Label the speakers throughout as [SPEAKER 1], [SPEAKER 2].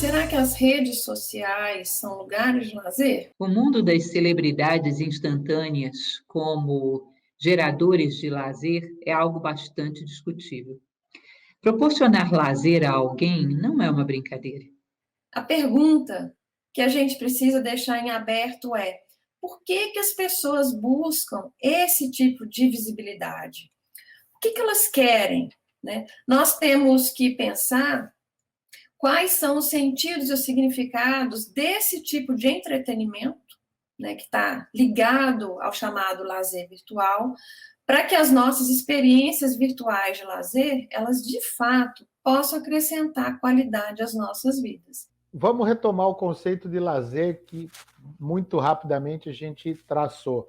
[SPEAKER 1] Será que as redes sociais são lugares de lazer?
[SPEAKER 2] O mundo das celebridades instantâneas como geradores de lazer é algo bastante discutível. Proporcionar lazer a alguém não é uma brincadeira.
[SPEAKER 1] A pergunta que a gente precisa deixar em aberto é: por que as pessoas buscam esse tipo de visibilidade? O que elas querem, né? Nós temos que pensar quais são os sentidos e os significados desse tipo de entretenimento, né, que está ligado ao chamado lazer virtual, para que as nossas experiências virtuais de lazer, elas de fato possam acrescentar qualidade às nossas vidas.
[SPEAKER 3] Vamos retomar o conceito de lazer que muito rapidamente a gente traçou.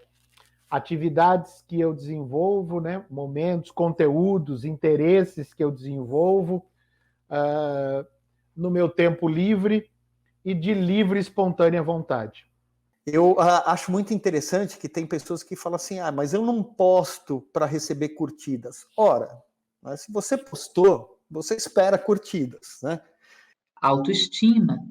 [SPEAKER 3] Atividades que eu desenvolvo, né? Momentos, conteúdos, interesses que eu desenvolvo no meu tempo livre e de livre e espontânea vontade.
[SPEAKER 4] Eu acho muito interessante que tem pessoas que falam assim, mas eu não posto para receber curtidas. Ora, se você postou, você espera curtidas, né?
[SPEAKER 2] Autoestima,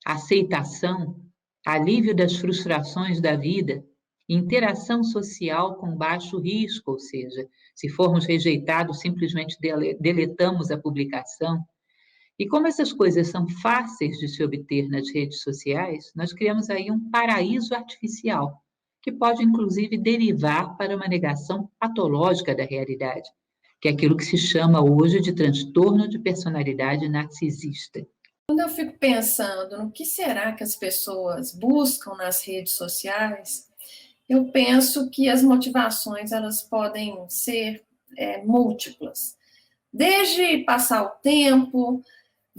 [SPEAKER 2] aceitação, alívio das frustrações da vida, interação social com baixo risco, ou seja, se formos rejeitados, simplesmente deletamos a publicação. E como essas coisas são fáceis de se obter nas redes sociais, nós criamos aí um paraíso artificial, que pode inclusive derivar para uma negação patológica da realidade, que é aquilo que se chama hoje de transtorno de personalidade narcisista.
[SPEAKER 1] Quando eu fico pensando no que será que as pessoas buscam nas redes sociais, eu penso que as motivações elas podem ser múltiplas. Desde passar o tempo,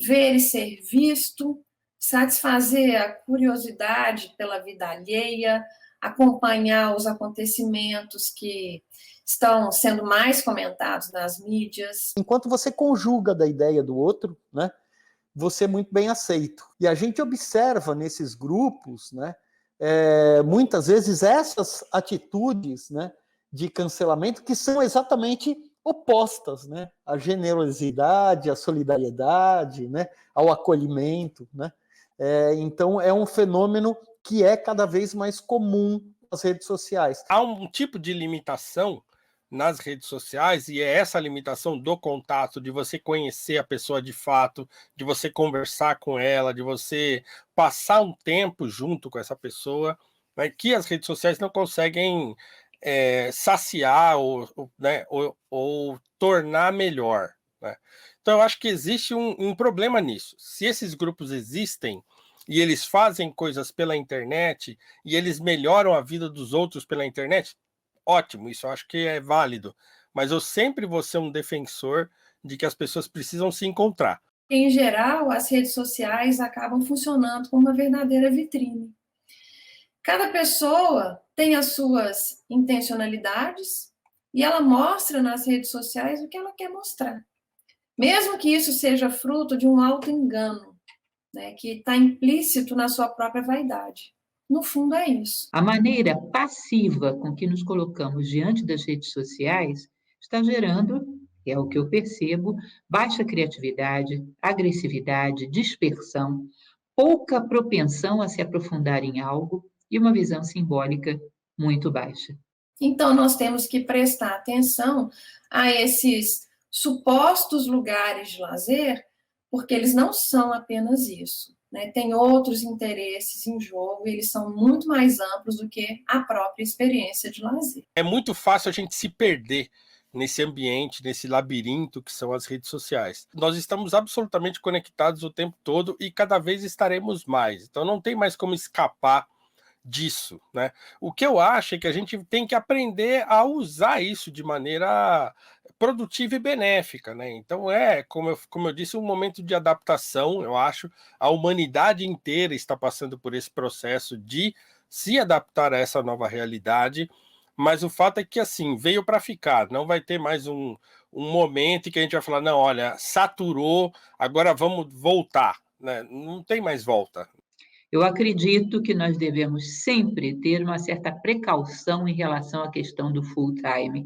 [SPEAKER 1] ver e ser visto, satisfazer a curiosidade pela vida alheia, acompanhar os acontecimentos que estão sendo mais comentados nas mídias.
[SPEAKER 4] Enquanto você conjuga da ideia do outro, né, você é muito bem aceito. E a gente observa nesses grupos, né, muitas vezes essas atitudes, né, de cancelamento que são exatamente opostas, né, à generosidade, à solidariedade, né, ao acolhimento, né? Então é um fenômeno que é cada vez mais comum nas redes sociais.
[SPEAKER 5] Há um tipo de limitação nas redes sociais, e é essa limitação do contato, de você conhecer a pessoa de fato, de você conversar com ela, de você passar um tempo junto com essa pessoa, né, que as redes sociais não conseguem saciar ou tornar melhor, né? Então eu acho que existe um problema nisso. Se esses grupos existem e eles fazem coisas pela internet e eles melhoram a vida dos outros pela internet, ótimo, isso eu acho que é válido, mas eu sempre vou ser um defensor de que as pessoas precisam se encontrar.
[SPEAKER 1] Em geral, as redes sociais acabam funcionando como uma verdadeira vitrine. Cada pessoa tem as suas intencionalidades e ela mostra nas redes sociais o que ela quer mostrar. Mesmo que isso seja fruto de um auto-engano, né, que está implícito na sua própria vaidade. No fundo, é isso.
[SPEAKER 2] A maneira passiva com que nos colocamos diante das redes sociais está gerando, é o que eu percebo, baixa criatividade, agressividade, dispersão, pouca propensão a se aprofundar em algo e uma visão simbólica muito baixa.
[SPEAKER 1] Então, nós temos que prestar atenção a esses supostos lugares de lazer, porque eles não são apenas isso, né? Tem outros interesses em jogo e eles são muito mais amplos do que a própria experiência de lazer.
[SPEAKER 5] É muito fácil a gente se perder nesse ambiente, nesse labirinto que são as redes sociais. Nós estamos absolutamente conectados o tempo todo e cada vez estaremos mais. Então não tem mais como escapar disso, né? O que eu acho é que a gente tem que aprender a usar isso de maneira produtiva e benéfica, né? Então como eu disse, um momento de adaptação. Eu acho a humanidade inteira está passando por esse processo de se adaptar a essa nova realidade, mas o fato é que assim veio para ficar. Não vai ter mais um momento em que a gente vai falar, não, olha, saturou, agora vamos voltar, né? Não tem mais volta.
[SPEAKER 2] Eu acredito que nós devemos sempre ter uma certa precaução em relação à questão do full time.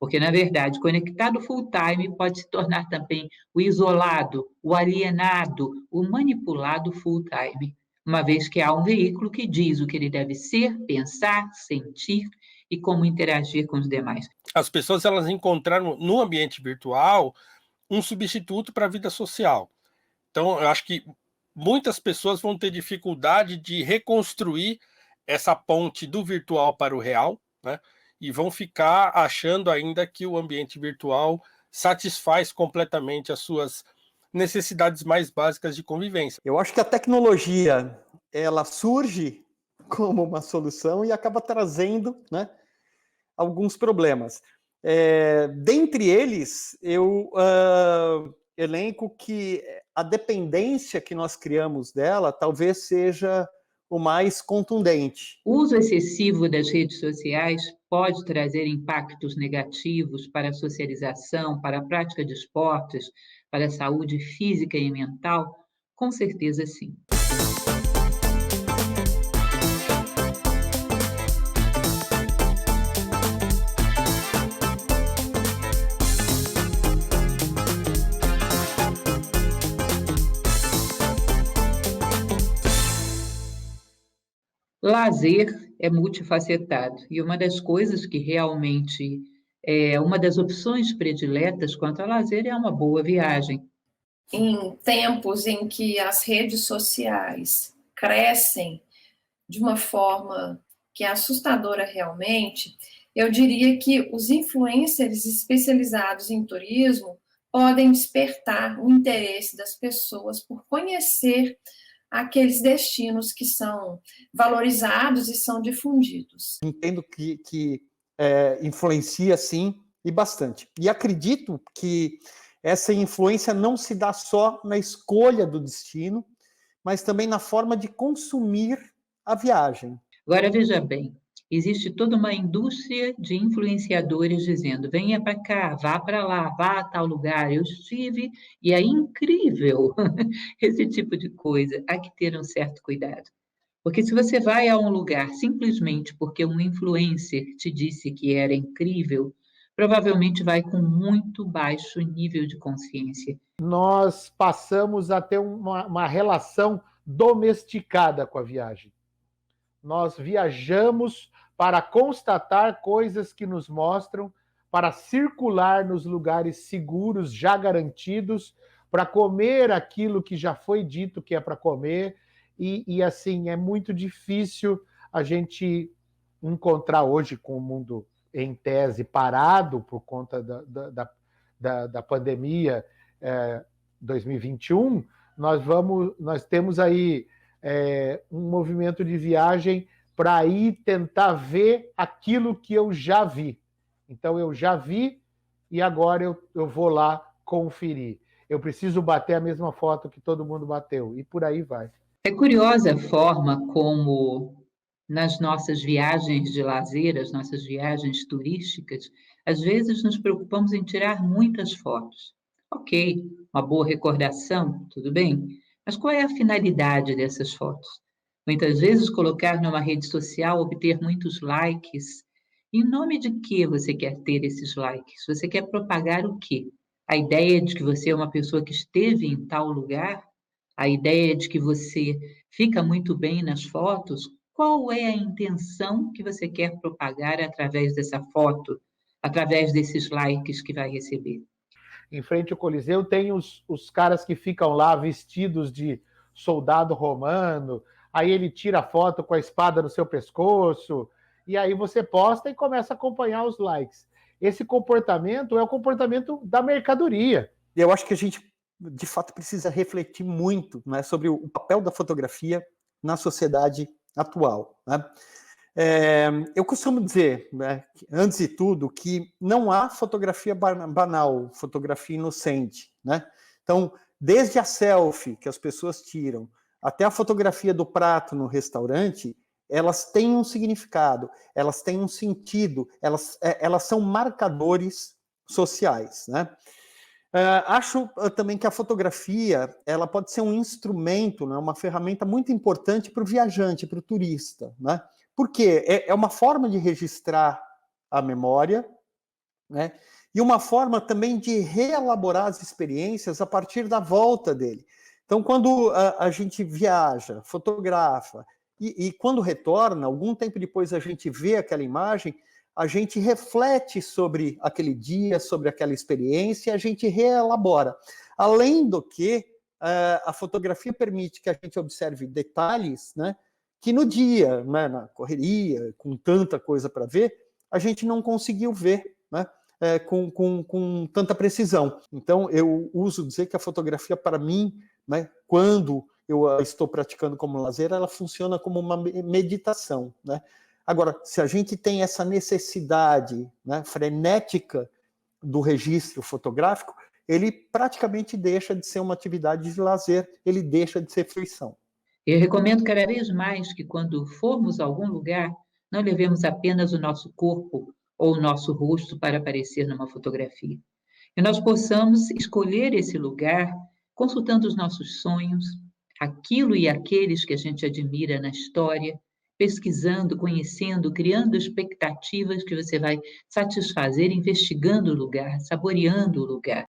[SPEAKER 2] Porque, na verdade, conectado full-time pode se tornar também o isolado, o alienado, o manipulado full-time, uma vez que há um veículo que diz o que ele deve ser, pensar, sentir e como interagir com os demais.
[SPEAKER 5] As pessoas elas encontraram no ambiente virtual um substituto para a vida social. Então, eu acho que muitas pessoas vão ter dificuldade de reconstruir essa ponte do virtual para o real, né? E vão ficar achando ainda que o ambiente virtual satisfaz completamente as suas necessidades mais básicas de convivência.
[SPEAKER 4] Eu acho que a tecnologia ela surge como uma solução e acaba trazendo, né, alguns problemas. Dentre eles, eu elenco que a dependência que nós criamos dela talvez seja o mais contundente.
[SPEAKER 2] O uso excessivo das redes sociais pode trazer impactos negativos para a socialização, para a prática de esportes, para a saúde física e mental? Com certeza, sim. Lazer é multifacetado e uma das coisas que realmente é uma das opções prediletas quanto a lazer é uma boa viagem.
[SPEAKER 1] Em tempos em que as redes sociais crescem de uma forma que é assustadora realmente, eu diria que os influencers especializados em turismo podem despertar o interesse das pessoas por conhecer aqueles destinos que são valorizados e são difundidos.
[SPEAKER 4] Entendo que influencia, sim, e bastante. E acredito que essa influência não se dá só na escolha do destino, mas também na forma de consumir a viagem.
[SPEAKER 2] Agora, veja bem, existe toda uma indústria de influenciadores dizendo: venha para cá, vá para lá, vá a tal lugar, eu estive, e é incrível esse tipo de coisa. Há que ter um certo cuidado. Porque se você vai a um lugar simplesmente porque um influencer te disse que era incrível, provavelmente vai com muito baixo nível de consciência.
[SPEAKER 3] Nós passamos a ter uma relação domesticada com a viagem. Nós viajamos para constatar coisas que nos mostram, para circular nos lugares seguros, já garantidos, para comer aquilo que já foi dito que é para comer. E assim, é muito difícil a gente encontrar hoje, com o mundo em tese parado por conta da pandemia 2021, nós temos aí um movimento de viagem para ir tentar ver aquilo que eu já vi. Então, eu já vi e agora eu vou lá conferir. Eu preciso bater a mesma foto que todo mundo bateu, e por aí vai.
[SPEAKER 2] É curiosa a forma como, nas nossas viagens de lazer, as nossas viagens turísticas, às vezes nos preocupamos em tirar muitas fotos. Ok, uma boa recordação, tudo bem, mas qual é a finalidade dessas fotos? Muitas vezes colocar numa rede social, obter muitos likes. Em nome de que você quer ter esses likes? Você quer propagar o quê? A ideia de que você é uma pessoa que esteve em tal lugar? A ideia de que você fica muito bem nas fotos? Qual é a intenção que você quer propagar através dessa foto, através desses likes que vai receber?
[SPEAKER 3] Em frente ao Coliseu tem os caras que ficam lá vestidos de soldado romano, aí ele tira a foto com a espada no seu pescoço, e aí você posta e começa a acompanhar os likes. Esse comportamento é o comportamento da mercadoria.
[SPEAKER 4] E eu acho que a gente, de fato, precisa refletir muito, né, sobre o papel da fotografia na sociedade atual, né? Eu costumo dizer, né, antes de tudo, que não há fotografia banal, fotografia inocente, né? Então, desde a selfie que as pessoas tiram até a fotografia do prato no restaurante, elas têm um significado, elas têm um sentido, elas são marcadores sociais, né? Acho também que a fotografia ela pode ser um instrumento, né, uma ferramenta muito importante para o viajante, para o turista, né? Porque é uma forma de registrar a memória, né? E uma forma também de reelaborar as experiências a partir da volta dele. Então, quando a gente viaja, fotografa, e quando retorna, algum tempo depois a gente vê aquela imagem, a gente reflete sobre aquele dia, sobre aquela experiência, e a gente reelabora. Além do que, a fotografia permite que a gente observe detalhes, né, que no dia, né, na correria, com tanta coisa para ver, a gente não conseguiu ver, né, com tanta precisão. Então, eu uso dizer que a fotografia, para mim, né, quando eu a estou praticando como lazer, ela funciona como uma meditação, né? Agora, se a gente tem essa necessidade, né, frenética do registro fotográfico, ele praticamente deixa de ser uma atividade de lazer, ele deixa de ser fruição.
[SPEAKER 2] Eu recomendo cada vez mais que, quando formos a algum lugar, não levemos apenas o nosso corpo ou o nosso rosto para aparecer numa fotografia. Que nós possamos escolher esse lugar consultando os nossos sonhos, aquilo e aqueles que a gente admira na história, pesquisando, conhecendo, criando expectativas que você vai satisfazer investigando o lugar, saboreando o lugar.